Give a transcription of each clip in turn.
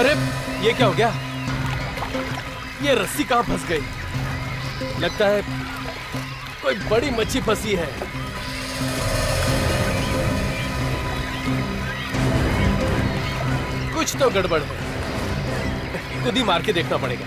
अरे ये क्या हो गया? ये रस्सी कहाँ फंस गई? लगता है कोई बड़ी मच्छी फंसी है। कुछ तो गड़बड़ है, खुद ही मार के देखना पड़ेगा।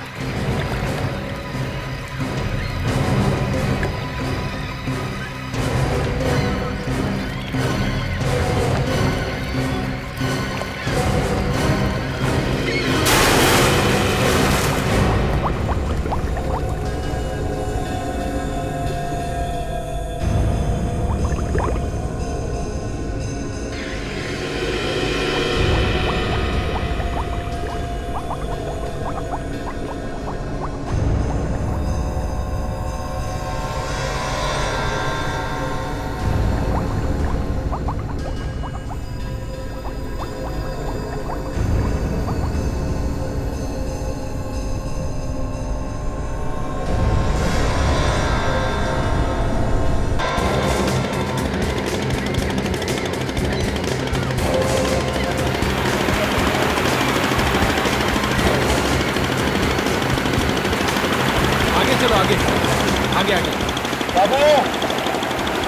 बाबू,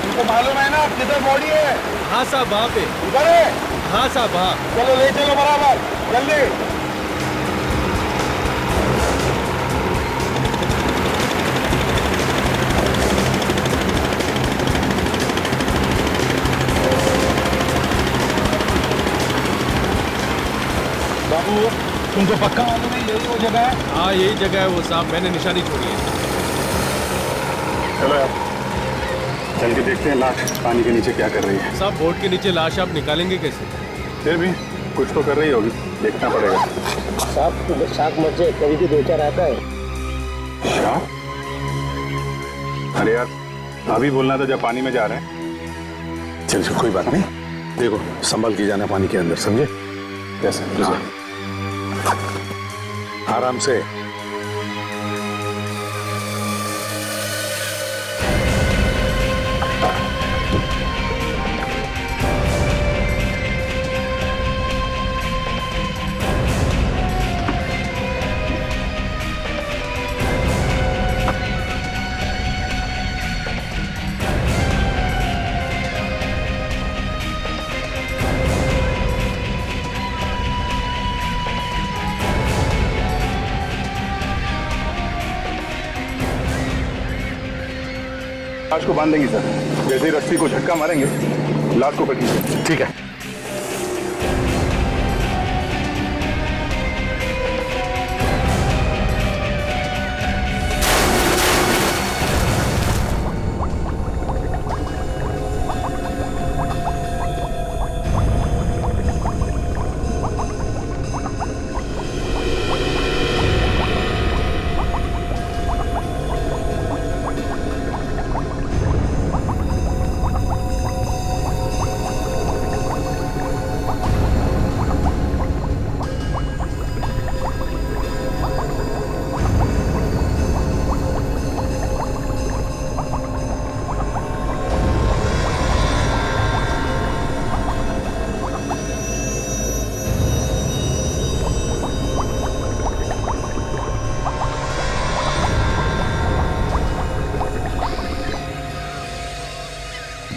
तुमको मालूम है ना किधर बॉडी है? हाँ साहब, वहाँ पे। उधर है? हाँ साहब, हाँ। चलो ले चलो बराबर, जल्दी। बाबू, तुमको पक्का मालूम है यही वो जगह है? हाँ यही जगह है वो साहब, मैंने निशानी छोड़ी है। चलो यार, चल के देखते हैं लाश पानी के नीचे क्या कर रही है। साहब बोट के नीचे लाश आप निकालेंगे कैसे? फिर भी कुछ तो कर रही होगी, देखना पड़ेगा। साहब शाक मत जाए, कभी भी दो चार आता है। शाक? अरे यार, अभी बोलना था जब पानी में जा रहे हैं। चल चल कोई बात नहीं, देखो संभल के जाना पानी के अंदर, समझे? कैसे? हाँ। आराम से। लाश को बांध देंगे सर, जैसे ही रस्सी को झटका मारेंगे लाश को पकड़िए। ठीक है।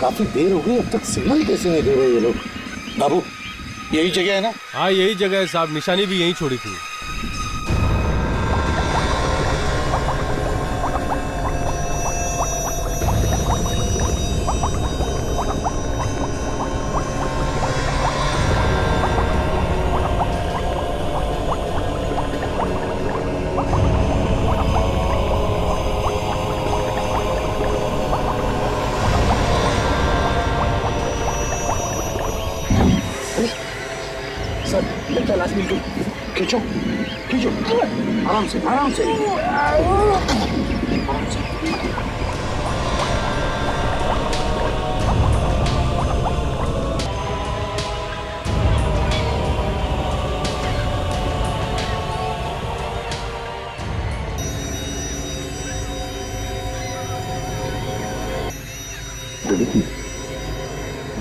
काफी देर हो गई, अब तक सिग्नल कैसे नहीं दे रहे ये लोग? बाबू, यही जगह है ना? हाँ यही जगह है साहब, निशानी भी यहीं छोड़ी थी। सर लगता लाश मिल गई। खींचो खींचो, आराम से आराम से आराम से।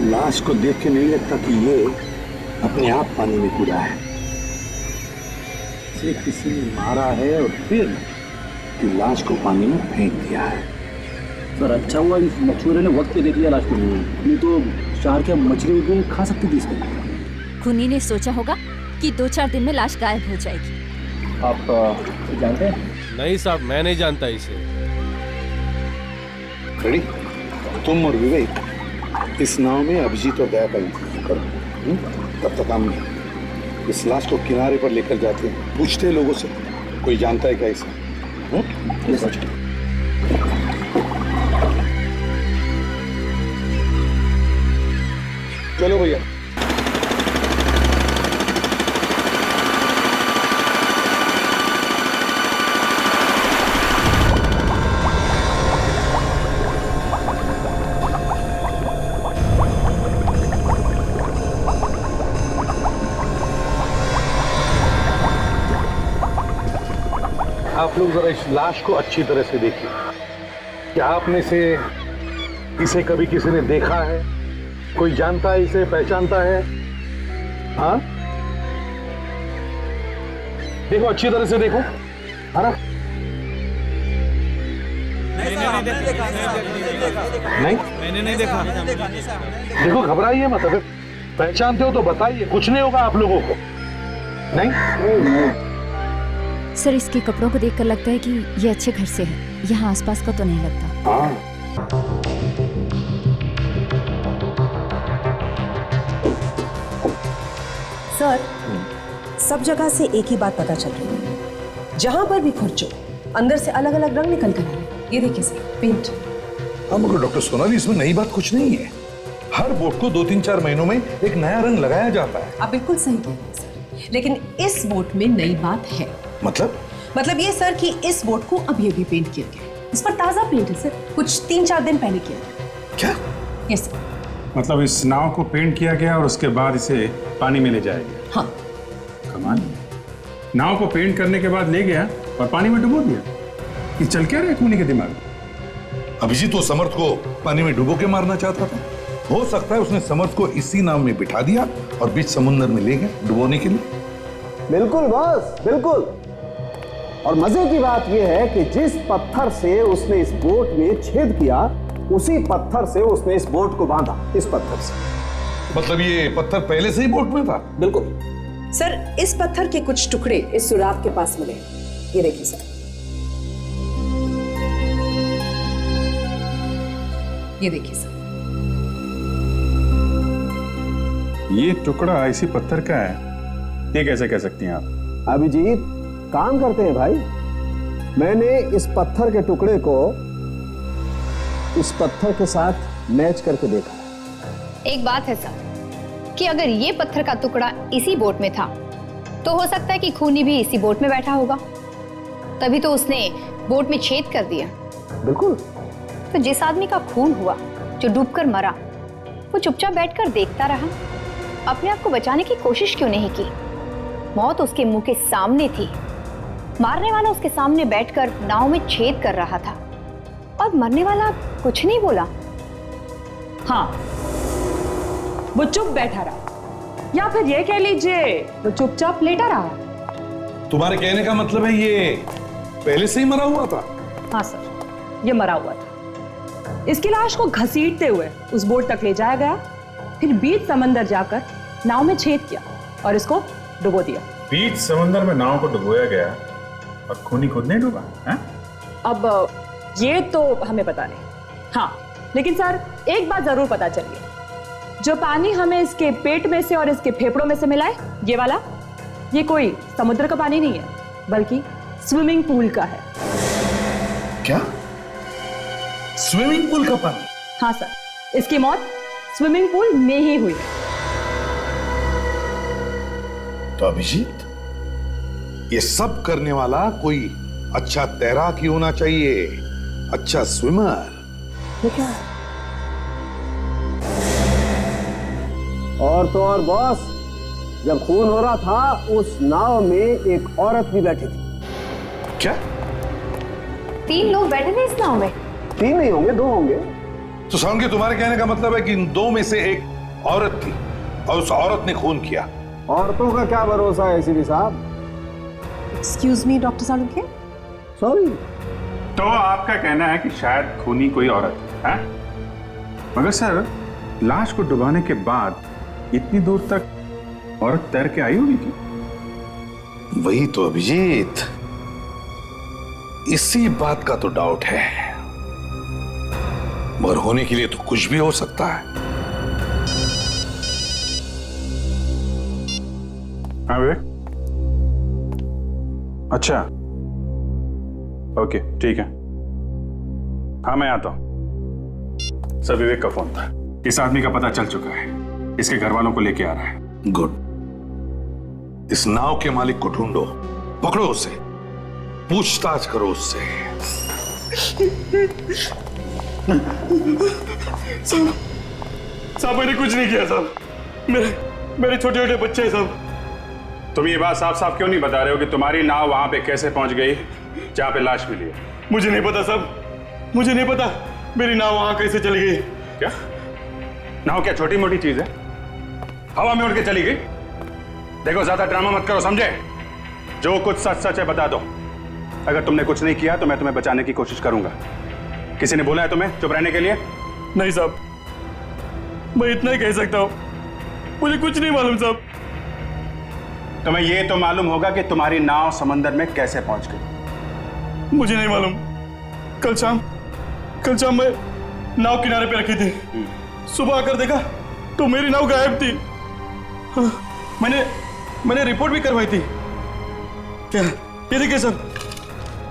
लाश को देख के नहीं लगता कि ये अपने आप पानी में कूदा है। से किसी ने मारा है और फिर कि लाश को पानी में फेंक दिया है। सर अच्छा हुआ इस मछुआरे ने वक्त पे देख लिया लाश को, नहीं तो शहर के मछली भी खा सकती थी इसको। खूनी ने सोचा होगा कि 2-4 दिन में लाश गायब हो जाएगी। आप जानते हैं? नहीं साहब, मैं नहीं जानता इसे। खड़ी, तुम और विवेक इस नाव में अभिजीत और दया का इंतजार करो। तब तक हम इस लाश को किनारे पर लेकर जाते हैं, पूछते हैं लोगों से कोई जानता है क्या इसे। चलो भैया। आप लोग जरा इस लाश को अच्छी तरह से देखिए। क्या आपने से इसे कभी किसी ने देखा है? कोई जानता है इसे, पहचानता है? हाँ, देखो अच्छी तरह से देखो, है ना? मैंने नहीं देखा। देखो घबराइए मत, अगर पहचानते हो तो बताइए, कुछ नहीं होगा आप लोगों को। नहीं? सर, इसके कपड़ों को देखकर लगता है कि ये अच्छे घर से है। यहाँ आसपास का तो नहीं लगता। हाँ। सर, सब जगह से एक ही बात पता चल रही है। जहां पर भी खुरचो, अंदर से अलग अलग रंग निकल कर आए। ये देखिए सर, पेंट। हाँ मगर डॉक्टर सोनाली, इसमें नई बात कुछ नहीं है। हर बोट को 2-3-4 महीनों में एक नया रंग लगाया जाता है। आप बिल्कुल सही कह रहे हैं सर, लेकिन इस बोट में नई बात है। मतलब ये सर कि इस बोट को अभी अभी पेंट किया गया है। इस पर ताजा पेंट है सर, कुछ 3-4 दिन पहले किया गया। क्या? Yes sir. मतलब इस नाव को पेंट किया गया और उसके बाद इसे पानी में ले जाया गया। हाँ। कमाल। नाव को पेंट करने के बाद ले गया और पानी में डुबो दिया। ये चल क्या रहा है खूनी के दिमाग में? अभिजीत तो समर्थ को पानी में डुबो के मारना चाहता था। हो सकता है उसने समर्थ को इसी नाव में बिठा दिया और बीच समुद्र में ले गया डुबोने के लिए। बिल्कुल बॉस, बिल्कुल। और मजे की बात यह है कि जिस पत्थर से उसने इस बोट में छेद किया, उसी पत्थर से उसने इस बोट को बांधा। इस पत्थर से। मतलब ये पत्थर पहले से ही बोट में था? बिल्कुल सर, इस पत्थर के कुछ टुकड़े इस सुराग के पास मिले। ये देखिए सर, ये देखिए सर। ये टुकड़ा इसी पत्थर का है, ये कैसे कह सकती हैं आप? अभिजीत काम करते हैं भाई। मैंने इस पत्थर के टुकड़े को इस पत्थर के साथ मैच करके देखा। एक बात है सर कि अगर ये पत्थर का टुकड़ा इसी बोट में था तो हो सकता है कि खूनी भी इसी बोट में बैठा होगा, तभी तो उसने बोट में छेद कर दिया। बिल्कुल। तो जिस आदमी का खून हुआ, जो डूबकर मरा, वो चुपचाप बैठकर देखता रहा, अपने आप को बचाने की कोशिश क्यों नहीं की? मौत उसके मुंह के सामने थी, मारने वाला उसके सामने बैठकर नाव में छेद कर रहा था और मरने वाला कुछ नहीं बोला। हाँ, वो चुप बैठा रहा, या फिर ये कह लीजिए वो चुपचाप लेटा रहा। तुम्हारे कहने का मतलब है ये पहले से ही मरा हुआ था? हाँ सर, ये मरा हुआ था। इसकी लाश को घसीटते हुए उस बोट तक ले जाया गया, फिर बीच समंदर जाकर नाव में छेद किया और इसको डुबो दिया। बीच समंदर में नाव को डुबोया गया और खूनी खुद नहीं डूबा है? अब ये तो हमें पता नहीं। हाँ, लेकिन सर एक बात जरूर पता चली है, जो पानी हमें इसके पेट में से और इसके फेफड़ों में से मिला है, ये वाला, ये कोई समुद्र का पानी नहीं है, बल्कि स्विमिंग पूल का है। क्या? स्विमिंग पूल का पानी? हाँ सर, इसकी मौत स्विमिंग पूल में ही हुई है। तो अभिजीत, ये सब करने वाला कोई अच्छा तैराक ही होना चाहिए, अच्छा स्विमर। ये क्या है? और तो और बॉस, जब खून हो रहा था उस नाव में एक औरत भी बैठी थी। क्या? 3 लोग बैठे थे इस नाव में? 3 नहीं होंगे, 2 होंगे। तो साउंड के तुम्हारे कहने का मतलब है कि इन 2 में से एक औरत थी और उस औरत ने खून किया। औरतों का क्या भरोसा है एसीपी साहब? Excuse me doctor Salunkhe. Sorry. तो आपका कहना है कि शायद खूनी कोई औरत है? मगर सर, लाश को डुबाने के बाद इतनी दूर तक औरत तैर के आई होगी क्या? वही तो अभिजीत, इसी बात का तो डाउट है। मगर होने के लिए तो कुछ भी हो सकता है। हाँ विवेक? अच्छा, ओके ठीक है। हाँ मैं आता हूं। सर, विवेक का फोन था। इस आदमी का पता चल चुका है, इसके घर वालों को लेके आ रहा है। गुड। इस नाव के मालिक को ढूंढो, पकड़ो उसे, पूछताछ करो उससे। साहब मैंने कुछ नहीं किया साहब, मेरे छोटे छोटे बच्चे हैं साहब। तुम ये बात साफ साफ क्यों नहीं बता रहे हो कि तुम्हारी नाव वहां पे कैसे पहुंच गई जहां पे लाश मिली है? मुझे नहीं पता साहब, मुझे नहीं पता मेरी नाव वहां कैसे चली गई। क्या नाव क्या छोटी मोटी चीज है? हवा में उड़ के चली गई? देखो ज्यादा ड्रामा मत करो, समझे? जो कुछ सच सच है बता दो। अगर तुमने कुछ नहीं किया तो मैं तुम्हें बचाने की कोशिश करूंगा। किसी ने बोला है तुम्हें चुप रहने के लिए? नहीं साहब, मैं इतना ही कह सकता हूं, मुझे कुछ नहीं मालूम साहब। तुम्हें यह तो मालूम होगा कि तुम्हारी नाव समंदर में कैसे पहुंच गई? मुझे नहीं मालूम। कल शाम मैं नाव किनारे पे रखी थी, सुबह आकर देखा तो मेरी नाव गायब थी। हाँ, मैंने रिपोर्ट भी करवाई थी। क्या? ये देखिए सर,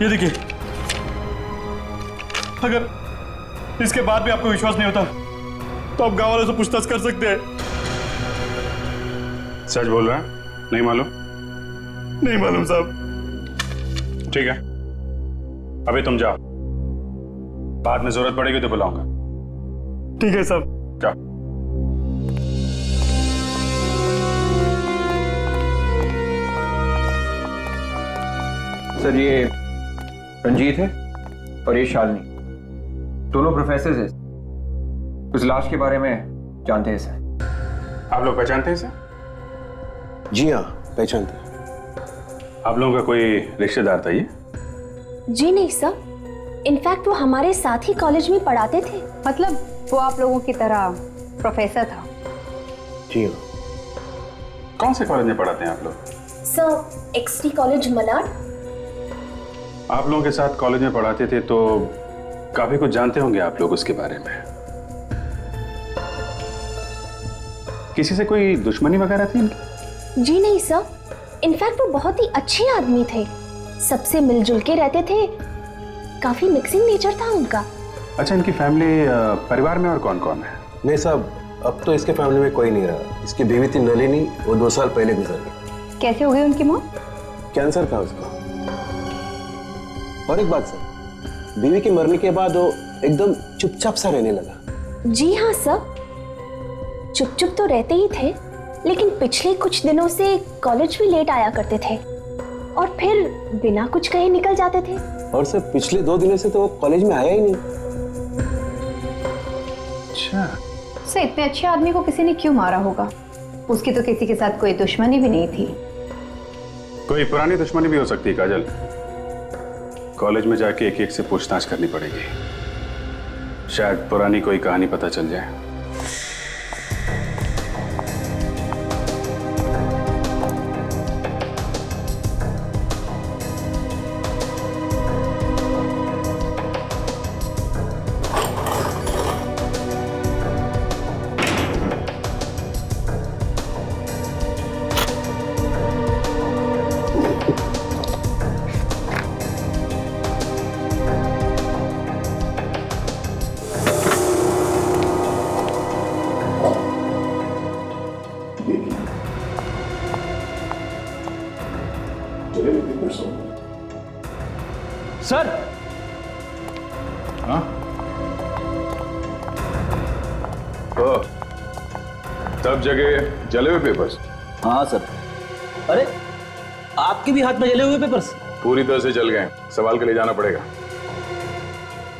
ये देखिए। अगर इसके बाद भी आपको विश्वास नहीं होता तो आप गांव वालों से पूछताछ कर सकते हैं। सच बोल रहा है? नहीं मालूम? नहीं मालूम साहब। ठीक है, अभी तुम जाओ, बाद में जरूरत पड़ेगी तो बुलाऊंगा। ठीक है साहब। जाओ। सर ये रंजीत है और ये शालिनी, दोनों प्रोफेसर हैं। उस लाश के बारे में जानते हैं सर। आप लोग पहचानते हैं इसे? जी हाँ, पहचानते हैं। आप लोगों का कोई रिश्तेदार था ये? जी नहीं सर, इनफैक्ट वो हमारे साथ ही कॉलेज में पढ़ाते थे। मतलब वो आप लोगों की तरह प्रोफेसर था? जी हाँ। कौन से कॉलेज में पढ़ाते हैं आप लोग? सर एक्सटी कॉलेज मलाड। आप लोगों के साथ कॉलेज में पढ़ाते थे तो काफी कुछ जानते होंगे आप लोग उसके बारे में। किसी से कोई दुश्मनी वगैरह थी इनकी? जी नहीं सर, इनफैक्ट वो बहुत ही अच्छे आदमी थे, सबसे मिलजुल के रहते थे, काफी मिक्सिंग नेचर था उनका। अच्छा, इनकी फैमिली परिवार में और कौन कौन है? नहीं साहब, अब तो इसके फैमिली में कोई नहीं रहा। इसकी बीवी थी नलिनी, वो 2 साल पहले गुजर गई। कैसे हो गई उनकी मौत? कैंसर था उसका। और एक बात सर, बीवी के मरने के बाद वो एकदम चुपचाप सा रहने लगा। जी हाँ सर, चुप चुप तो रहते ही थे, लेकिन पिछले कुछ दिनों से कॉलेज भी लेट आया करते थे और फिर बिना कुछ कहे निकल जाते थे। और सर पिछले 2 दिनों से तो वो कॉलेज में आया ही नहीं। अच्छा सर, इतने अच्छे आदमी को किसी ने क्यों मारा होगा? उसकी तो किसी के साथ कोई दुश्मनी भी नहीं थी। कोई पुरानी दुश्मनी भी हो सकती है काजल। कॉलेज में जाके एक एक से पूछताछ करनी पड़ेगी, शायद पुरानी कोई कहानी पता चल जाए। सर। हाँ? तो सब जगह जले हुए पेपर्स? हाँ सर। अरे आपके भी हाथ में जले हुए पेपर्स? पूरी तरह से जल गए, सवाल के लिए जाना पड़ेगा।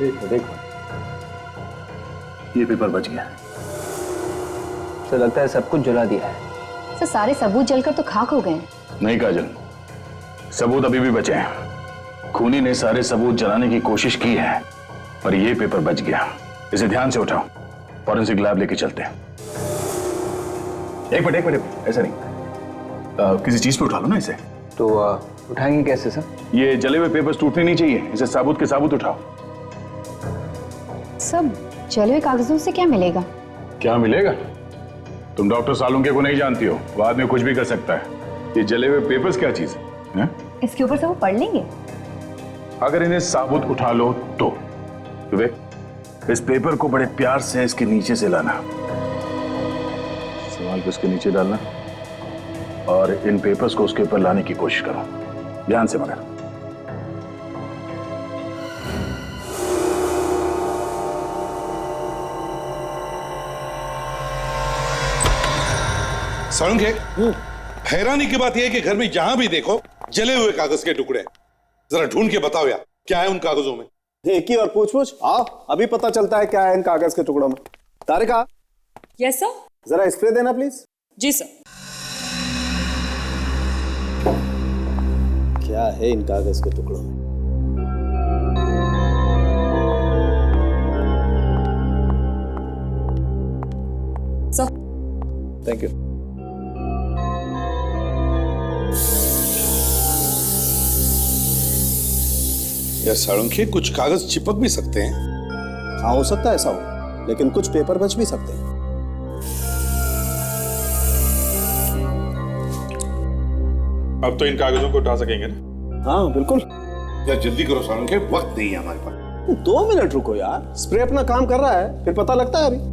देखो ये पेपर बच गया। सर लगता है सब कुछ जला दिया है। सर सारे सबूत जलकर तो खाक हो गए हैं। नहीं काजल, सबूत अभी भी बचे हैं। खूनी ने सारे सबूत जलाने की कोशिश की है, पर यह पेपर बच गया। इसे ध्यान से उठाओ, फॉरेंसिक लैब लेके चलते हैं। एक मिनट, ऐसा नहीं, किसी चीज पे उठा लो ना इसे। तो उठाएंगे कैसे सर? ये जले हुए पेपर्स टूटने नहीं चाहिए, इसे साबुत के साबुत उठाओ। सब जले हुए कागजों से क्या मिलेगा? क्या मिलेगा? तुम डॉक्टर सालुंके को नहीं जानती हो, वो आदमी कुछ भी कर सकता है। ये जले हुए पेपर्स क्या चीज है? इसके ऊपर से वो पढ़ लेंगे। अगर इन्हें साबुत उठा लो तो विवेक, इस पेपर को बड़े प्यार से इसके नीचे से लाना, संभाल के इसके नीचे डालना, और इन पेपर्स को उसके ऊपर लाने की कोशिश करो, ध्यान से मगर। सालुंके, हैरानी की बात यह है कि घर में जहां भी देखो जले हुए कागज के टुकड़े। जरा ढूंढ के बताओ यार, क्या है उन कागजों में? एक ही और पूछ आओ, अभी पता चलता है क्या है इन कागज के टुकड़ों में। तारिका। Yes sir. जरा स्प्रे देना प्लीज। जी सर। क्या है इन कागज के टुकड़ों में? सर। Thank you. यार सालुंके, कुछ कागज चिपक भी सकते हैं। हाँ, हो सकता है ऐसा हो, लेकिन कुछ पेपर बच भी सकते हैं। अब तो इन कागजों को उठा सकेंगे ना? हाँ बिल्कुल। यार जल्दी करो सालुंके, वक्त नहीं है हमारे पास। 2 मिनट रुको यार, स्प्रे अपना काम कर रहा है, फिर पता लगता है अभी।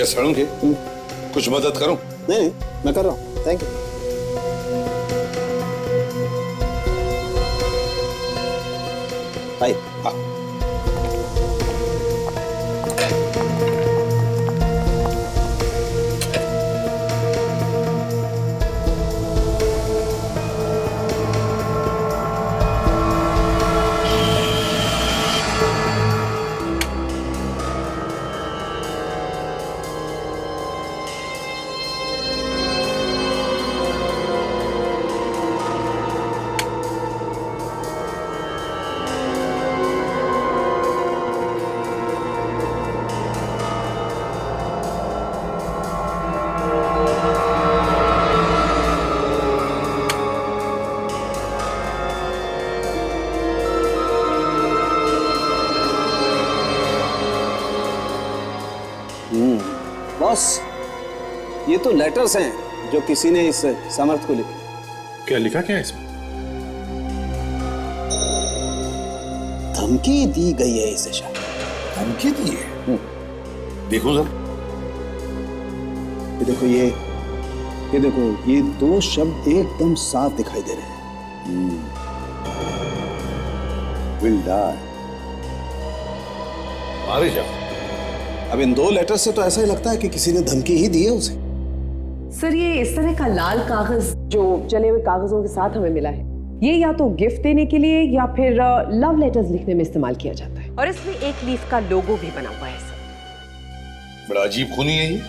सालुंके, कुछ मदद करूं? नहीं, मैं कर रहा हूं। Thank you. भाई हाँ। बॉस, ये तो लेटर्स हैं जो किसी ने इस समर्थ को लिखे। क्या लिखा क्या है इसमें? धमकी दी गई है इसे शायद। धमकी दी है? देखो जरा। ये देखो, ये देखो, ये 2 शब्द एकदम साफ दिखाई दे रहे हैं। Will die. मारे जाओ। अब इन 2 लेटर से तो ऐसा ही लगता है कि किसी ने धमकी ही दी है उसे। सर, ये इस तरह का लाल कागज जो जले हुए कागजों के साथ हमें मिला है, ये या तो गिफ्ट देने के लिए या फिर लव लेटर्स लिखने में इस्तेमाल किया जाता है। और इसमें एक लीफ का लोगो भी बना हुआ है सर। बड़ा अजीब खूनी है ये,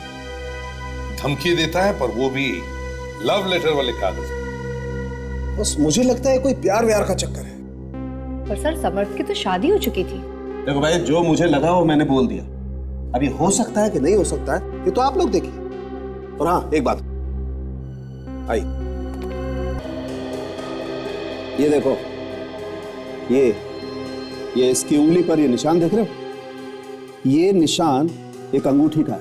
धमकी देता है पर वो भी लव लेटर वाले कागज। बस मुझे लगता है कोई प्यार व्यार का चक्कर है। पर सर, समर्थ की तो शादी हो चुकी थी। देखो भाई, जो मुझे लगा वो मैंने बोल दिया। अभी हो सकता है कि नहीं हो सकता है, ये तो आप लोग देखिए। और हाँ, एक बात, आई ये देखो, ये इसकी उंगली पर ये निशान देख रहे हो? ये निशान एक अंगूठी का है,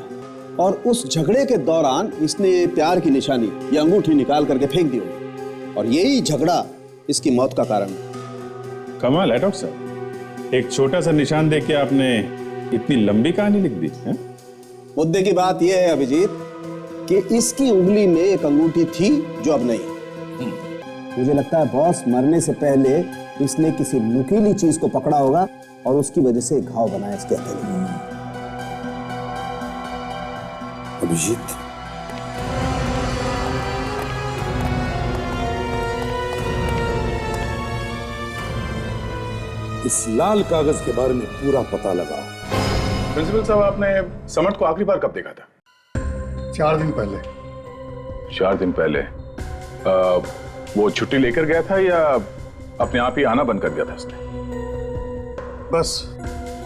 और उस झगड़े के दौरान इसने ये प्यार की निशानी, ये अंगूठी निकाल करके फेंक दी होगी और यही झगड़ा इसकी मौत का कारण है। कमाल है डॉक्टर साहब, एक छोटा सा निशान देख के आपने इतनी लंबी कहानी लिख दी है? मुद्दे की बात यह है अभिजीत कि इसकी उंगली में एक अंगूठी थी जो अब नहीं। मुझे लगता है बॉस मरने से पहले इसने किसी नुकीली चीज को पकड़ा होगा और उसकी वजह से घाव बनाया इसके हथेली में। अभिजीत, इस लाल कागज के बारे में पूरा पता लगाओ। प्रिंसिपल साहब, आपने समर्थ को आखिरी बार कब देखा था? 4 दिन पहले। 4 दिन पहले? वो छुट्टी लेकर गया था या अपने आप ही आना बंद कर दिया था उसने? बस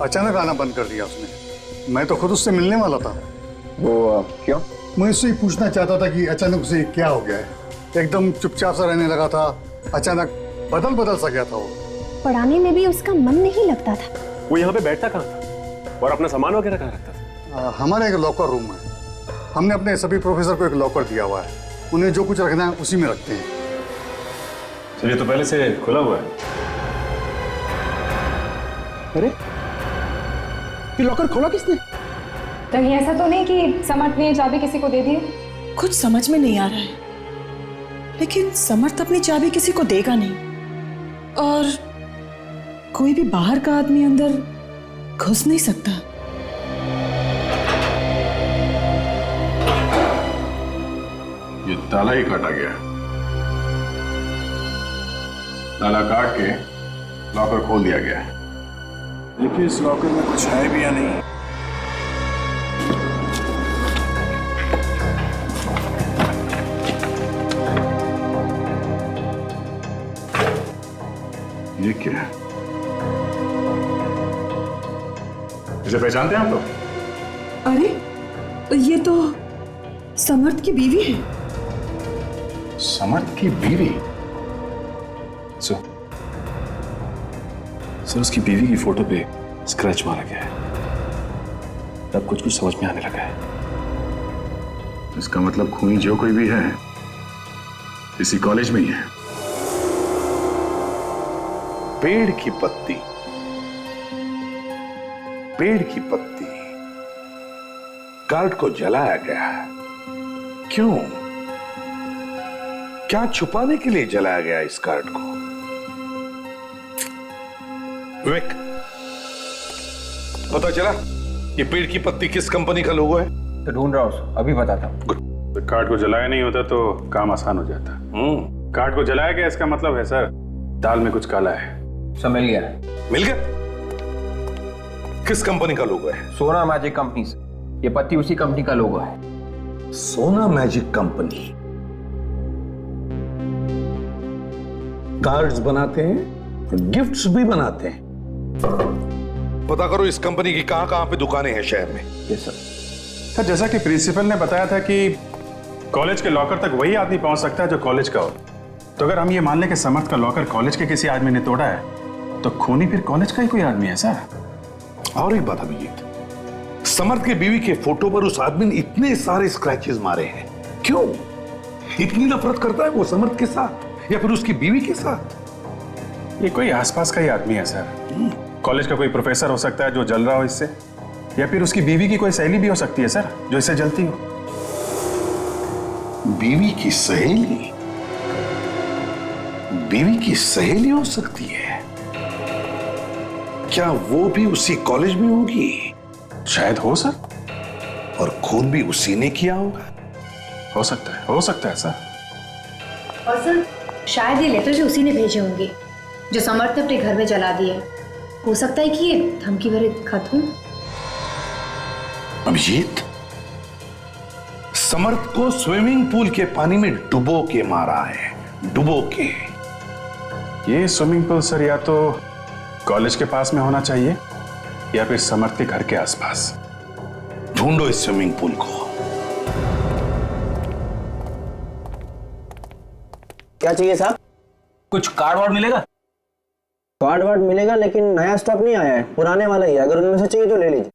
अचानक आना बंद कर दिया उसने। मैं तो खुद उससे मिलने वाला था। वो क्यों? मैं उससे ही पूछना चाहता था कि अचानक उसे क्या हो गया है। एकदम चुपचाप सा रहने लगा था, अचानक बदल सा गया था वो। पढ़ाने में भी उसका मन नहीं लगता था। वो यहाँ पे बैठता कहाँ था और अपना सामान वगैरह कहाँ रखता था? हमारे एक लॉकर रूम है। हमने अपने सभी प्रोफेसर को एक लॉकर दिया हुआ है, उन्हें जो कुछ रखना है उसी में रखते हैं। चलिए, तो पहले से खुला हुआ है। अरे ये लॉकर खोला किसने? कहीं ऐसा तो नहीं कि समर्थ ने चाबी किसी को दे दी? कुछ समझ में नहीं आ रहा है, लेकिन समर्थ अपनी चाबी किसी को देगा नहीं और कोई भी बाहर का आदमी अंदर घुस नहीं सकता। ये ताला ही काटा गया। ताला काट के लॉकर खोल दिया गया है। देखिए इस लॉकर में कुछ है भी या नहीं। ये क्या है? इसे पहचानते हैं आप लोग? अरे ये तो समर्थ की बीवी है। समर्थ की बीवी? सर उसकी बीवी की फोटो पे स्क्रैच मारा गया है। अब कुछ समझ में आने लगा है। इसका मतलब खूनी जो कोई भी है इसी कॉलेज में ही है। पेड़ की पत्ती, पेड़ की पत्ती गार्ड को जलाया गया। क्यों? क्या छुपाने के लिए जलाया गया इस गार्ड को? विवेक, पता चला ये पेड़ की पत्ती किस कंपनी का लोगो है? तो ढूंढ रहा हूं, अभी बताता हूं। तो कार्ड को जलाया नहीं होता तो काम आसान हो जाता। कार्ड को जलाया गया इसका मतलब है सर दाल में कुछ काला है। सब मिल गया। मिल गया? किस कंपनी का लोगो है? सोना मैजिक कंपनी से। ये पत्ती उसी कंपनी का लोगो है। सोना मैजिक कंपनी कार्ड्स बनाते हैं, गिफ्ट्स भी बनाते हैं। पता करो इस कंपनी की कहां पे दुकानें हैं शहर में। Yes sir. सर जैसा कि प्रिंसिपल ने बताया था कि कॉलेज के लॉकर तक वही आदमी पहुंच सकता है जो कॉलेज का हो, तो अगर हम ये मान लें कि समर्थ का लॉकर कॉलेज के किसी आदमी ने तोड़ा है तो खूनी फिर कॉलेज का ही कोई आदमी है सर। और एक बात अभिजीत, समर्थ के बीवी के फोटो पर उस आदमी ने इतने सारे स्क्रैचेस मारे हैं, क्यों? इतनी नफरत करता है वो समर्थ के साथ या फिर उसकी बीवी के साथ? ये कोई आसपास का ही आदमी है सर। कॉलेज का कोई प्रोफेसर हो सकता है जो जल रहा हो इससे, या फिर उसकी बीवी की कोई सहेली भी हो सकती है सर जो इससे जलती हो। बीवी की सहेली? बीवी की सहेली हो सकती है? क्या वो भी उसी कॉलेज में होगी? शायद हो सर। और खून भी उसी ने किया होगा? हो सकता है सर। और सर शायद ये लेटर भी उसी ने भेजे होंगे जो समर्थ ने अपने घर में जला दिए। हो सकता है कि ये धमकी भरे खत हो। अभिजीत, समर्थ को स्विमिंग पूल के पानी में डुबो के मारा है, डुबो के। ये स्विमिंग पूल सर या तो कॉलेज के पास में होना चाहिए या फिर समर्थ के घर के आसपास। ढूंढो इस स्विमिंग पूल को। क्या चाहिए साहब? कुछ कार्ड वार्ड मिलेगा? कार्ड वार्ड मिलेगा लेकिन नया स्टॉक नहीं आया है, पुराने वाला ही है। अगर उनमें से चाहिए तो ले लीजिए।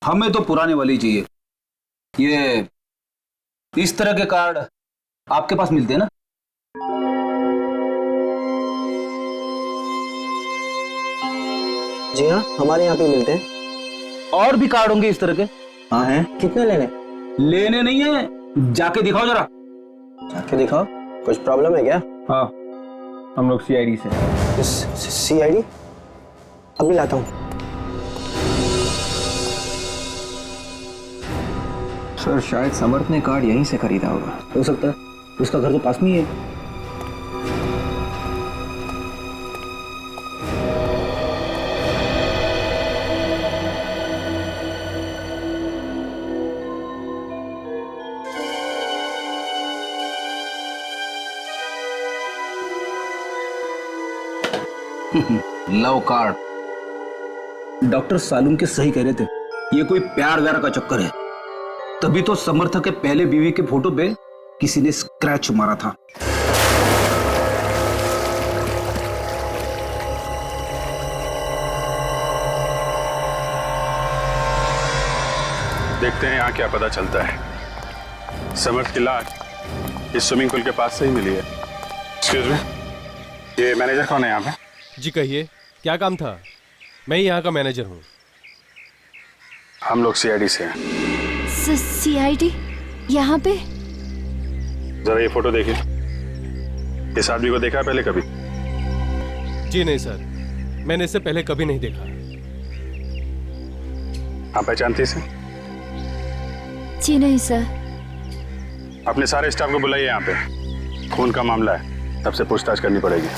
हमें तो पुराने वाली चाहिए। ये इस तरह के कार्ड आपके पास मिलते हैं ना? जी हाँ, हमारे यहाँ पे मिलते हैं। और भी कार्ड होंगे इस तरह के? हाँ हैं। कितने लेने? लेने नहीं है, जाके दिखाओ जरा। जाके दिखाओ? कुछ प्रॉब्लम है क्या? हाँ, हम लोग सीआईडी से। सीआईडी? अभी लाता हूँ। सर शायद समर्थ ने कार्ड यहीं से खरीदा होगा। हो सकता है, उसका घर तो पास में ही है। Love card. डॉक्टर सालूम के सही कह रहे थे, ये कोई प्यार व्यार का चक्कर है। तभी तो समर्थ के पहले बीवी के फोटो पे किसी ने स्क्रैच मारा था। देखते हैं यहाँ क्या पता चलता है। समर्थ की लाश इस स्विमिंग पूल के पास से ही मिली है। एक्सक्यूज मी, ये मैनेजर कौन है यहाँ पे? जी कहिए, क्या काम था? मैं ही यहाँ का मैनेजर हूँ। हम लोग सीआईडी से हैं। सीआईडी? यहाँ पे? जरा ये फोटो देखिए। इस आदमी को देखा है पहले कभी? जी नहीं सर, मैंने इसे पहले कभी नहीं देखा। आप पहचानती इसे? जी नहीं सर। अपने सारे स्टाफ को बुलाइए यहाँ पे। खून का मामला है, सबसे पूछताछ करनी पड़ेगी।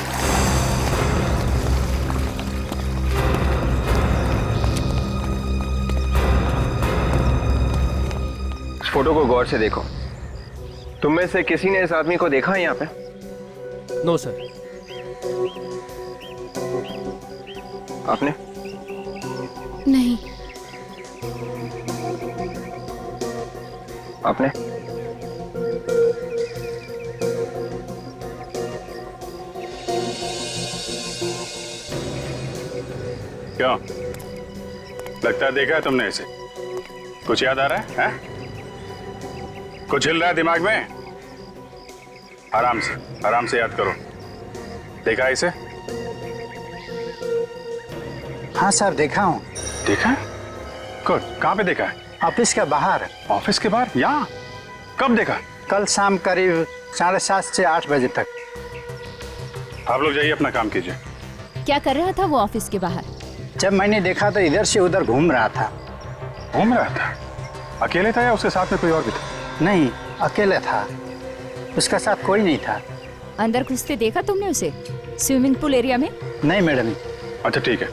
फोटो को गौर से देखो। तुम में से किसी ने इस आदमी को देखा है यहाँ पे? No sir. आपने? नहीं। आपने? क्यों? लगता है देखा है तुमने इसे। कुछ याद आ रहा है? कुछ हिल रहा है दिमाग में? आराम से याद करो। देखा है इसे? हाँ सर, देखा हूँ। देखा है? गुड। कहाँ पे देखा है? ऑफिस के बाहर। ऑफिस के बाहर? यहाँ? कब देखा? कल शाम करीब 7:30 से 8 बजे तक। आप लोग जाइए, अपना काम कीजिए। क्या कर रहा था वो ऑफिस के बाहर? जब मैंने देखा तो इधर से उधर घूम रहा था। घूम रहा था? अकेले था या उसके साथ में कोई और भी था? नहीं, अकेले था। उसका साथ कोई नहीं था। अंदर घुसते देखा तुमने उसे स्विमिंग पूल एरिया में? नहीं मैडम। अच्छा ठीक है,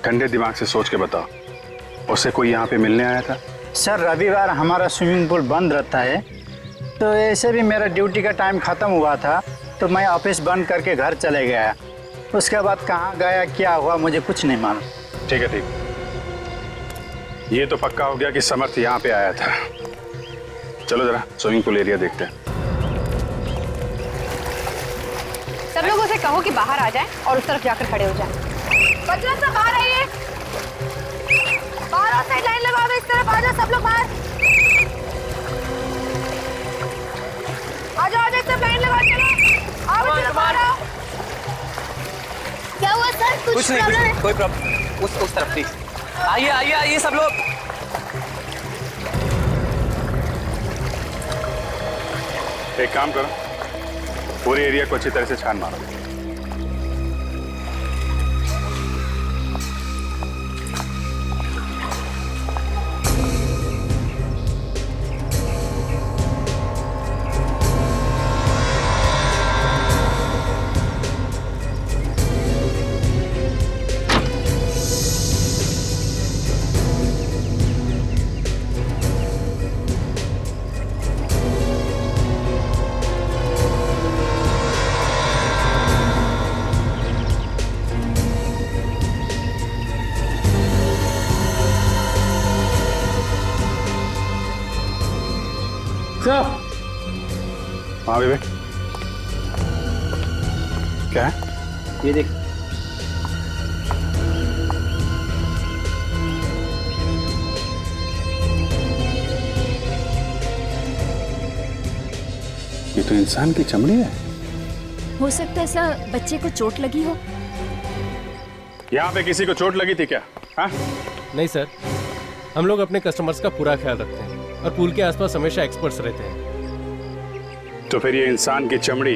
ठंडे दिमाग से सोच के बताओ, उससे कोई यहाँ पे मिलने आया था? सर रविवार हमारा स्विमिंग पूल बंद रहता है, तो ऐसे भी मेरा ड्यूटी का टाइम ख़त्म हुआ था तो मैं ऑफिस बंद करके घर चले गया। उसके बाद कहाँ गया क्या हुआ मुझे कुछ नहीं मालूम। ठीक है, ठीक। ये तो पक्का हो गया कि समर्थ यहाँ पे आया था। चलो जरा स्विमिंग पूल एरिया देखते हैं। सब लोग उसे कहो कि बाहर आ जाए और उस तरफ जाकर खड़े हो जाए। बच्चों सब बाहर आइए, बाहर साइड लाइन लगाओ, इस तरफ आ जाओ सब लोग बाहर। आ जाओ सब लाइन लगाओ, चलो आओ बच्चों बाहर आओ। क्या हुआ सर? कुछ नहीं, कोई प्रॉब्लम। उस तरफ प्लीज। आइए सब लोग। एक काम करो, पूरे एरिया को अच्छी तरह से छान मारो। हाँ विवेक, क्या है? ये देख। ये तो इंसान की चमड़ी है। हो सकता है सर बच्चे को चोट लगी हो। यहाँ पे किसी को चोट लगी थी क्या? हाँ? नहीं सर, हम लोग अपने कस्टमर्स का पूरा ख्याल रखते हैं और पूल के आसपास हमेशा एक्सपर्ट्स रहते हैं। तो फिर ये इंसान की चमड़ी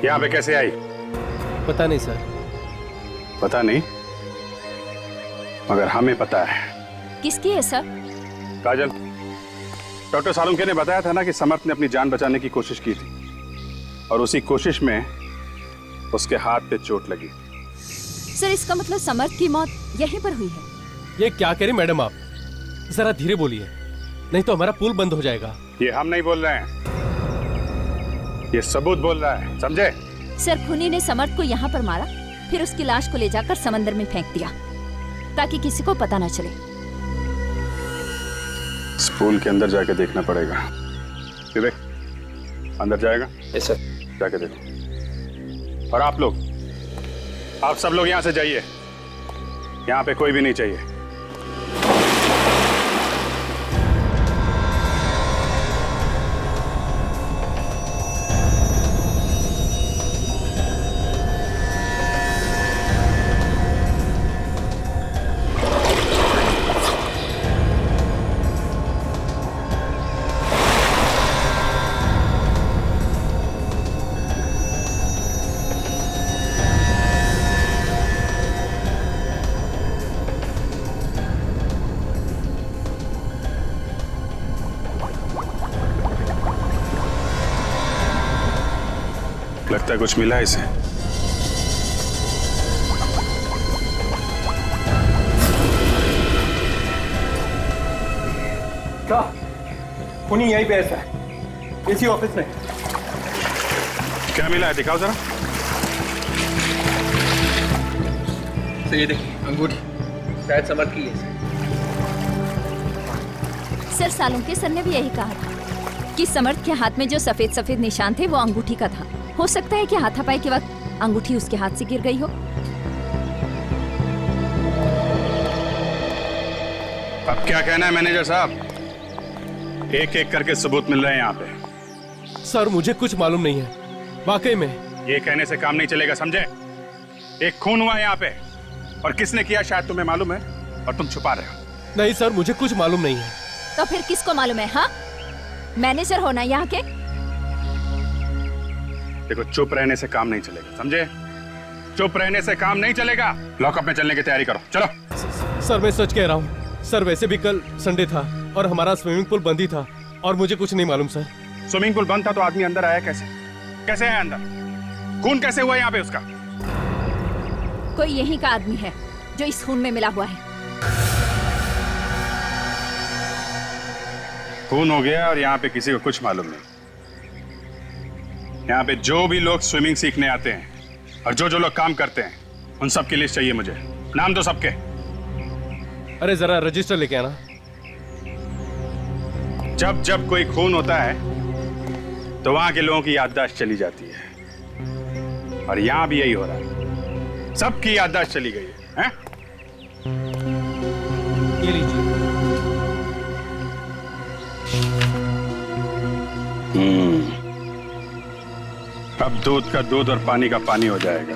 यहाँ पे कैसे आई? पता नहीं सर। पता नहीं, मगर हमें पता है। किसकी है सर? काजल, डॉक्टर सालुंके ने बताया था ना कि समर्थ ने अपनी जान बचाने की कोशिश की थी और उसी कोशिश में उसके हाथ पे चोट लगी। सर इसका मतलब समर्थ की मौत यहीं पर हुई है? ये क्या कह रही मैडम आप? जरा धीरे बोलिए, नहीं तो हमारा पुल बंद हो जाएगा। ये हम नहीं बोल रहे हैं, ये सबूत बोल रहा है, समझे? सर खूनी ने समर्थ को यहाँ पर मारा, फिर उसकी लाश को ले जाकर समंदर में फेंक दिया ताकि किसी को पता न चले। इस पुल के अंदर जाके देखना पड़ेगा। विवेक, अंदर जाएगा? Yes sir. जाके देखो। और आप सब लोग यहाँ से जाइए, यहाँ पे कोई भी नहीं चाहिए। लगता है कुछ मिला है इसे। क्या? खूनी यहीं पे ऐसा है, इसी ऑफिस में। क्या मिला है, दिखाओ जरा। सर ये देखिए, अंगूठी शायद समर्थ की है। सर सालुंके सर ने भी यही कहा था कि समर्थ के हाथ में जो सफेद सफेद निशान थे वो अंगूठी का था। हो सकता है कि हाथापाई के वक्त अंगूठी उसके हाथ से गिर गई हो। अब क्या कहना है मैनेजर साहब? एक एक करके सबूत मिल रहे हैं यहाँ पे। सर मुझे कुछ मालूम नहीं है, वाकई में। ये कहने से काम नहीं चलेगा, समझे? एक खून हुआ है यहाँ पे और किसने किया शायद तुम्हें मालूम है और तुम छुपा रहे हो। नहीं सर, मुझे कुछ मालूम नहीं है। तो फिर किसको मालूम है? हाँ, मैनेजर होना यहाँ के। देखो, चुप रहने से काम नहीं चलेगा, समझे? चुप रहने से काम नहीं चलेगा। लॉकअप में चलने की तैयारी करो, चलो। सर मैं सच कह रहा हूँ सर, वैसे भी कल संडे था और हमारा स्विमिंग पूल बंद ही था और मुझे कुछ नहीं मालूम सर। स्विमिंग पूल बंद था तो आदमी अंदर आया कैसे? कैसे आया अंदर? खून कैसे हुआ यहाँ पे उसका? कोई यहीं का आदमी है जो इस खून में मिला हुआ है। खून हो गया और यहाँ पे किसी को कुछ मालूम नहीं। यहाँ पे जो भी लोग स्विमिंग सीखने आते हैं और जो जो लोग काम करते हैं, उन सब की लिस्ट चाहिए मुझे। नाम दो सबके। अरे जरा रजिस्टर लेके आना। जब जब कोई खून होता है तो वहां के लोगों की याददाश्त चली जाती है और यहां भी यही हो रहा है, सबकी याददाश्त चली गई है, हैं? ये लीजिए। अब दूध का दूध और पानी का पानी हो जाएगा।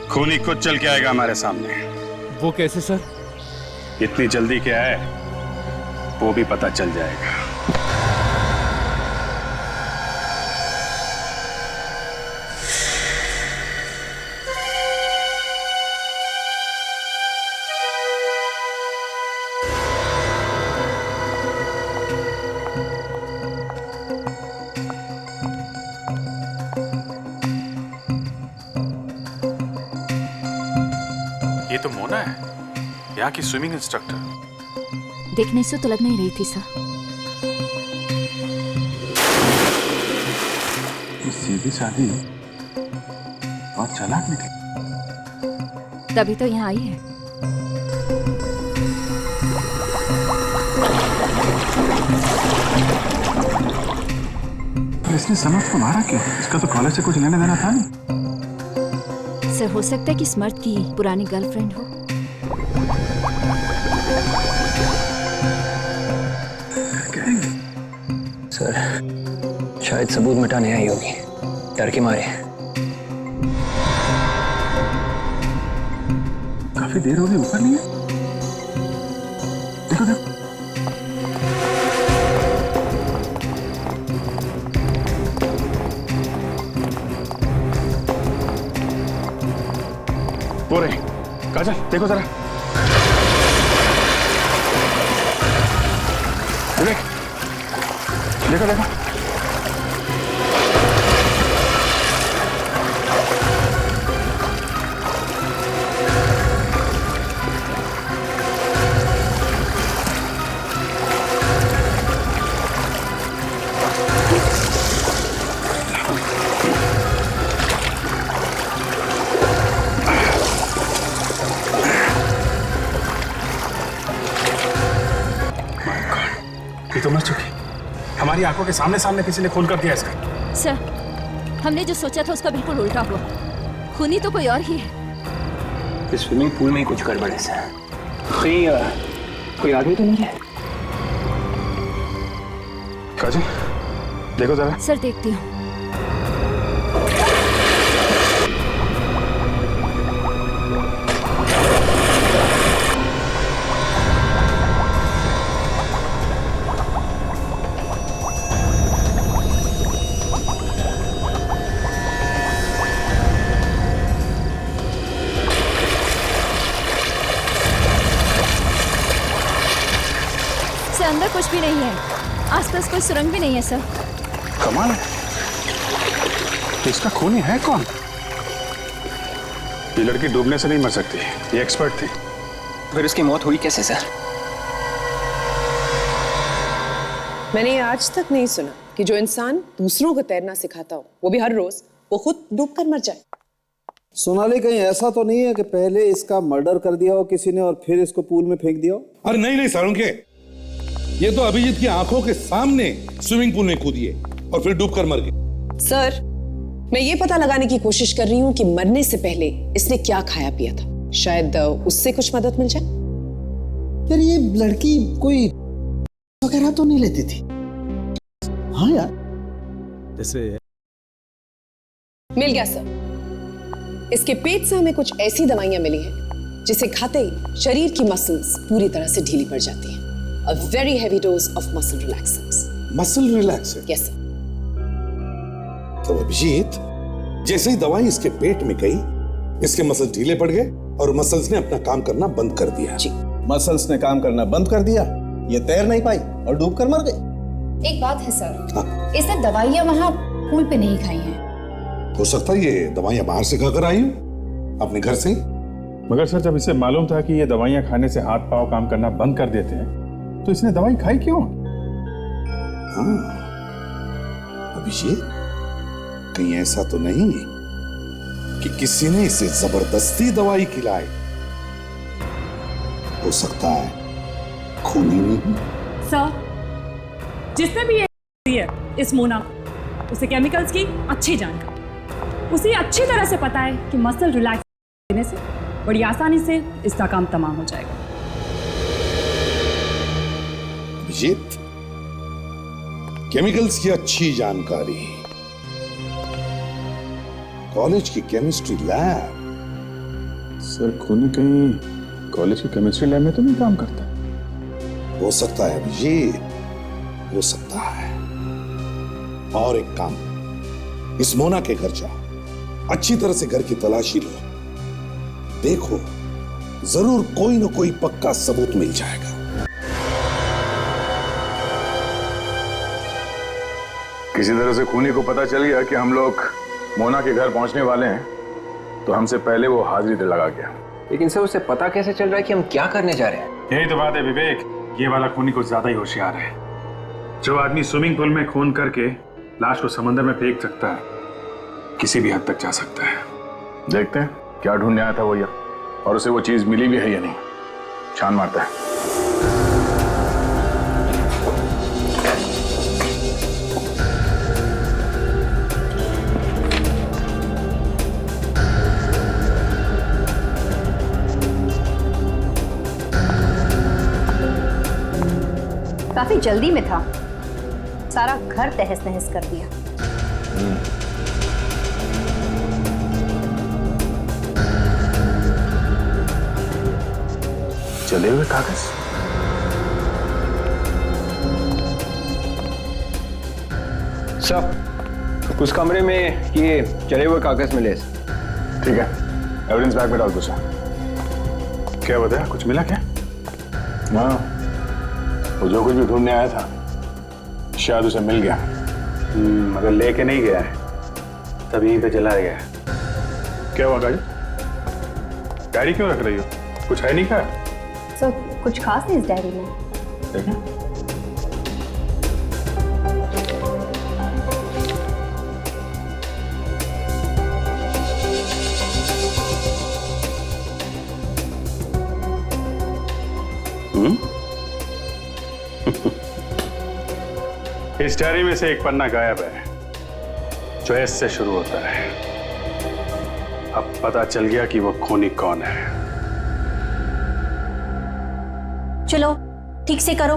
खूनी खुद चल के आएगा हमारे सामने। वो कैसे सर? इतनी जल्दी क्या है, वो भी पता चल जाएगा। ये तो मोना है, यहाँ की स्विमिंग इंस्ट्रक्टर। देखने से तो लग नहीं रही थी सर। ये सीधी सादी बहुत चालाक निकली। तभी तो यहाँ आई है। तो इसने समर्थ को मारा क्यों? इसका तो कॉलेज से कुछ लेना देना था नहीं। सर हो सकता है कि समर्थ की पुरानी गर्लफ्रेंड हो। सर शायद शायद सबूत मिटाने आई होगी, डर के मारे। काफी देर हो गई, ऊपर नहीं है। देखो देखो, वो रही। काजल देखो जरा, विवेक देखो देखो। ये तो मर चुकी, हमारी आंखों के सामने सामने किसी ने खून कर दिया इसका। सर, हमने जो सोचा था उसका बिल्कुल उल्टा हुआ। खूनी तो कोई और ही है। इस स्विमिंग पूल में ही कुछ गड़बड़ है सर। कोई आदमी तो नहीं है? काजल देखो जरा। सर देखती हूँ। अंदर कुछ भी नहीं है, आसपास कोई सुरंग भी नहीं है सर। कमाल है, इसका खूनी है कौन? ये लड़की डूबने से नहीं मर सकती, ये एक्सपर्ट थी। फिर उसकी मौत हुई कैसे सर? मैंने आज तक नहीं सुना कि जो इंसान दूसरों को तैरना सिखाता हो, वो भी हर रोज वो खुद डूबकर मर जाए। सोनाली, कहीं ऐसा तो नहीं है कि पहले इसका मर्डर कर दिया हो किसी ने और फिर इसको पूल में फेंक दिया हो? अरे नहीं नहीं सारुंके, ये तो अभिजीत की आंखों के सामने स्विमिंग पूल में कूदी है और फिर डूबकर मर गई। सर, मैं ये पता लगाने की कोशिश कर रही हूँ कि मरने से पहले इसने क्या खाया पिया था। शायद उससे कुछ मदद मिल जाए। यार, ये लड़की कोई वगैरह तो नहीं लेती थी? हाँ यार, जैसे मिल गया सर। इसके पेट से हमें कुछ ऐसी दवाइयां मिली हैं जिसे खाते ही शरीर की मसल्स पूरी तरह से ढीली पड़ जाती हैं। A very heavy dose of muscle relaxants. Muscle relaxant? Yes, sir. तो अभिजीत, जैसे ही दवाई इसके पेट में गई, इसके मसल ढीले पड़ गए और मसल्स ने अपना काम करना बंद कर दिया। जी, मसल्स ने काम करना बंद कर दिया, ये तैर नहीं पाई और डूबकर मर गई। एक बात है सर, इसने दवाइयाँ वहाँ पूल पे नहीं खाई हैं। हो सकता है ये दवाइयां बाहर से खाकर आई हूं, अपने घर से। मगर सर, जब इसे मालूम था कि ये दवाइयां खाने से हाथ पांव काम करना बंद कर देते हैं, तो इसने दवाई खाई क्यों? हाँ, अभिषेक, कहीं ऐसा तो नहीं कि किसी ने इसे जबरदस्ती दवाई खिलाई? हो सकता है खूनी नहीं। सर, जिसने भी ये दी है इस मोना, उसे केमिकल्स की अच्छी जानकारी, उसे अच्छी तरह से पता है कि मसल रिलैक्स देने से बड़ी आसानी से इसका काम तमाम हो जाएगा। अभिजीत, केमिकल्स की अच्छी जानकारी, कॉलेज की केमिस्ट्री लैब। सर, खूनी कहीं कॉलेज की केमिस्ट्री लैब में तो नहीं काम करता? हो सकता है अभिजीत, हो सकता है। और एक काम, इस मोना के घर जाओ, अच्छी तरह से घर की तलाशी लो, देखो जरूर कोई ना कोई पक्का सबूत मिल जाएगा। किसी तरह से खूनी को पता चल गया कि हम लोग मोना के घर पहुंचने वाले हैं, तो हमसे पहले वो हाजिरी लगा गया। लेकिन सर, उसे पता कैसे चल रहा है कि हम क्या करने जा रहे हैं? यही तो बात है विवेक, ये वाला खूनी कुछ ज्यादा ही होशियार है। जो आदमी स्विमिंग पूल में खून करके लाश को समंदर में फेंक सकता है, किसी भी हद तक जा सकता है। देखते हैं क्या ढूंढने आया था वो, या और उसे वो चीज मिली भी है या नहीं। छान मारता है। काफी जल्दी में था, सारा घर तहस नहस कर दिया। जले हुए कागज? सर, उस कमरे में ये जले हुए कागज मिले। ठीक है, एविडेंस बैग में डाल दो सर। क्या बताया, कुछ मिला क्या? हाँ, वो जो कुछ भी ढूंढने आया था शायद उसे मिल गया, मगर लेके नहीं गया है, तब यहीं पे चला गया। क्या हुआ गाड़ी? डायरी क्यों रख रही हो? कुछ है नहीं क्या? सर, कुछ खास नहीं इस डायरी में। देखें। इस डायरी में से एक पन्ना गायब है जो एस से शुरू होता है। अब पता चल गया कि वो खूनी कौन है। चलो ठीक से करो।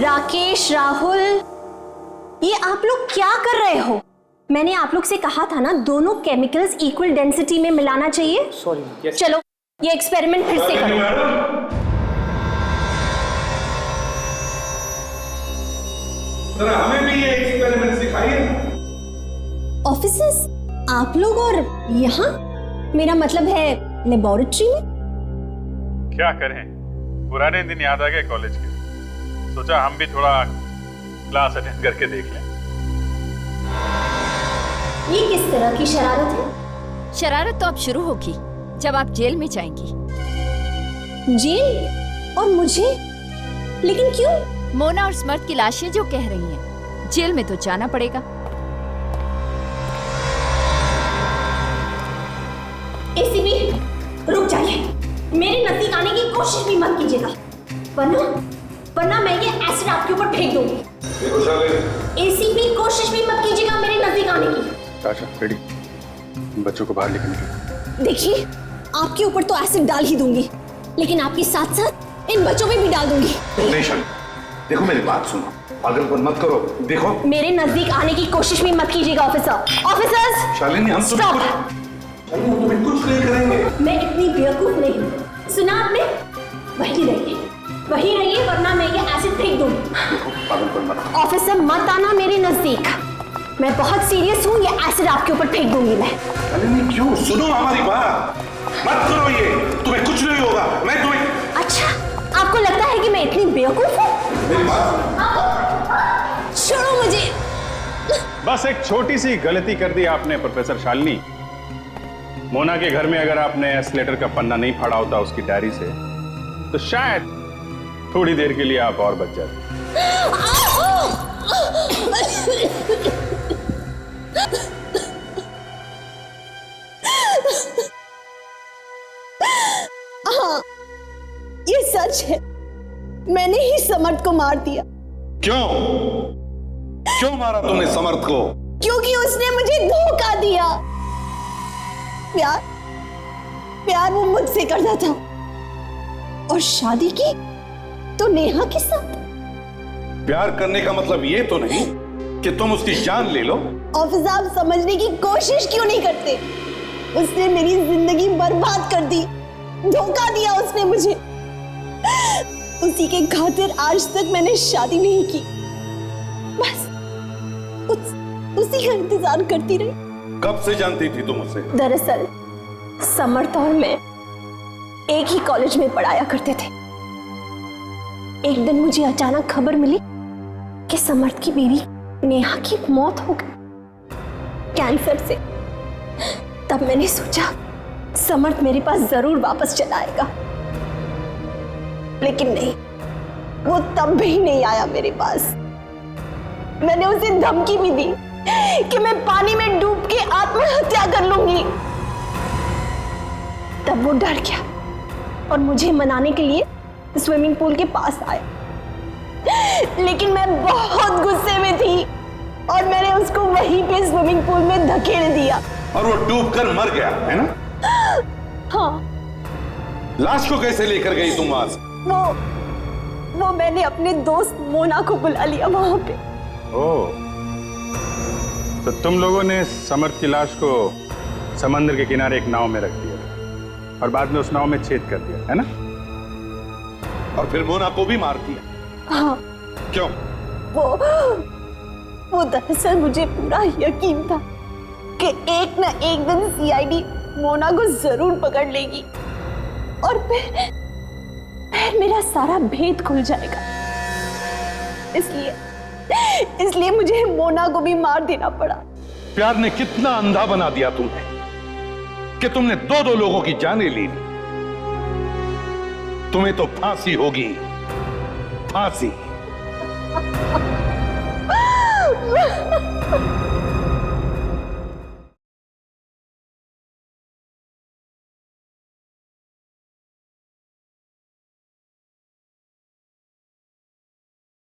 राकेश, राहुल, ये आप लोग क्या कर रहे हो? मैंने आप लोग से कहा था ना, दोनों केमिकल्स इक्वल डेंसिटी में मिलाना चाहिए। सॉरी। चलो ये एक्सपेरिमेंट फिर से करो। जरा हमें भी ये एक्सपेरिमेंट सिखाइए। ऑफिसर्स, आप लोग और यहाँ? मेरा मतलब है लेबोरेटरी में। क्या करें, पुराने दिन याद आ गए कॉलेज के। सोचा हम भी थोड़ा क्लास अटेंड करके देख लें। ये किस तरह की शरारत है? शरारत तो अब शुरू होगी जब आप जेल में जाएंगी। जेल? और मुझे? लेकिन क्यों? मोना और स्मर्थ की लाशें जो कह रही हैं, जेल में तो जाना पड़ेगा। एसीपी, रुक जाइए। मेरे नजदीक आने की कोशिश भी मत कीजिएगा, वरना मैं ये एसिड आपके ऊपर फेंक दूंगी। एसीपी, कोशिश भी मत कीजिएगा मेरे नजदीक आने की। अच्छा, रेडी। बच्चों को बाहर लेके निकलो। देखिए, आपके ऊपर तो एसिड डाल ही दूंगी, लेकिन आपके साथ साथ इन बच्चों पे भी डाल दूंगी। नहीं शालिनी, देखो मेरी बात सुनो, पागलपन मत करो। देखो, मेरे नजदीक आने की कोशिश भी मत कीजिएगा ऑफिसर। ऑफिसर्स, शालिनी हम तुम्हें कुछ नहीं करेंगे। मैं इतनी बेवकूफ नहीं हूँ। सुना आपने? वहीं रहिए वरना मैं ये एसिड फेंक दूंगी। पागलपन मत। ऑफिसर, मत आना मेरे नजदीक। मैं बहुत सीरियस हूँ, ये एसिड आपके ऊपर फेंक दूंगी मैं। शालिनी क्यों? सुनो हमारी बात, मत करो ये, तुम्हें कुछ नहीं होगा। मैं तुम्हें। अच्छा, आपको लगता है कि मैं इतनी बेवकूफ हूँ? मेरी बात छोड़ो मुझे। बस एक छोटी सी गलती कर दी आपने प्रोफेसर शालिनी। मोना के घर में अगर आपने एस लेटर का पन्ना नहीं फाड़ा होता उसकी डायरी से, तो शायद थोड़ी देर के लिए आप और बच जाते। हाँ, ये सच है, मैंने ही समर्थ को मार दिया। क्यों मारा तुमने समर्थ को? क्योंकि उसने मुझे धोखा दिया। प्यार वो मुझसे करता था, और शादी की तो नेहा के साथ। प्यार करने का मतलब ये तो नहीं कि तुम उसकी जान ले लो। ऑफिसर, आप समझने की कोशिश क्यों नहीं करते? उसने मेरी जिंदगी बर्बाद कर दी, धोखा दिया उसने मुझे। उसी के खातिर आज तक मैंने शादी नहीं की, बस उसी का इंतजार करती रही। कब से जानती थी तुम उसे? दरअसल समर्थ और मैं एक ही कॉलेज में पढ़ाया करते थे। एक दिन मुझे अचानक खबर मिली कि समर्थ की बीवी नेहा की मौत हो गई, कैंसर से। तब मैंने सोचा समर्थ मेरे पास जरूर वापस चला आएगा, लेकिन नहीं, वो तब भी नहीं आया मेरे पास। मैंने उसे धमकी भी दी कि मैं पानी में डूब के आत्महत्या कर लूंगी। तब वो डर गया और मुझे मनाने के लिए स्विमिंग पूल के पास आया, लेकिन मैं बहुत गुस्से में थी और मैंने उसको वहीं पे स्विमिंग पूल में धकेल दिया। और वो डूबकर मर गया, है ना? हाँ। लाश को कैसे लेकर गई तुम वहां से? वो मैंने अपने दोस्त मोना को बुला लिया वहां पे। ओह, तो तुम लोगों ने समर्थ की लाश को समंदर के किनारे एक नाव में रख दिया और बाद में उस नाव में छेद कर दिया, है ना? और फिर मोना को भी मार दिया। हाँ। क्यों? वो दरअसल मुझे पूरा यकीन था कि एक न एक दिन सीआईडी मोना को जरूर पकड़ लेगी और फिर मेरा सारा भेद खुल जाएगा। इसलिए मुझे मोना को भी मार देना पड़ा। प्यार ने कितना अंधा बना दिया तुम्हें कि तुमने दो लोगों की जानें ली। तुम्हें तो फांसी होगी, फांसी।